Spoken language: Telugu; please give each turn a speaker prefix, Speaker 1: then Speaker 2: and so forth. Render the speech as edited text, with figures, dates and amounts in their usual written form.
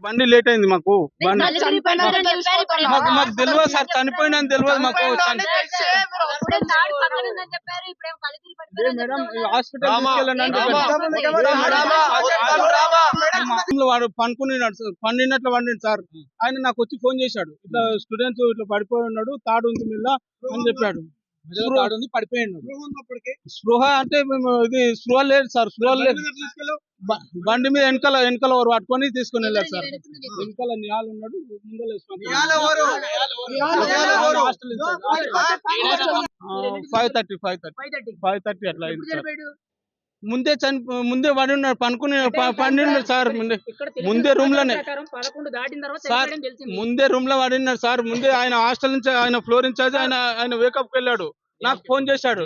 Speaker 1: బండి లేట్ అయింది మాకు మాకు తెలియదు సార్, చనిపోయినా తెలియదు మాకు. మేడం హాస్పిటల్ వాడు పండుకున్నాడు సార్, పండినట్లు పండింది సార్. ఆయన నాకు వచ్చి ఫోన్ చేశాడు, ఇట్లా స్టూడెంట్స్ ఇట్లా పడిపోయి ఉన్నాడు, తాడు ఉంది మిల్ల అని చెప్పాడు. పడిపోయాడు స్పృహ అంటే మేము ఇది స్పృహ లేదు సార్, స్పృహ లేదు. బండి మీద వెనకాల వారు పట్టుకొని తీసుకుని వెళ్ళారు సార్. వెనకాల నియాలు ఉన్నాడు, ముందర 5:30 అట్లా అయింది సార్. ముందే పడి ఉన్నాడు, పండినాడు సార్. ముందే రూమ్ లోనే సార్, ముందే రూమ్ లో పడినాడు సార్. ముందే ఆయన హాస్టల్ నుంచి ఆయన ఫ్లోర్ ఇన్ఛార్జ్ ఆయన వేకప్ వెళ్ళాడు, నాకు ఫోన్ చేశాడు.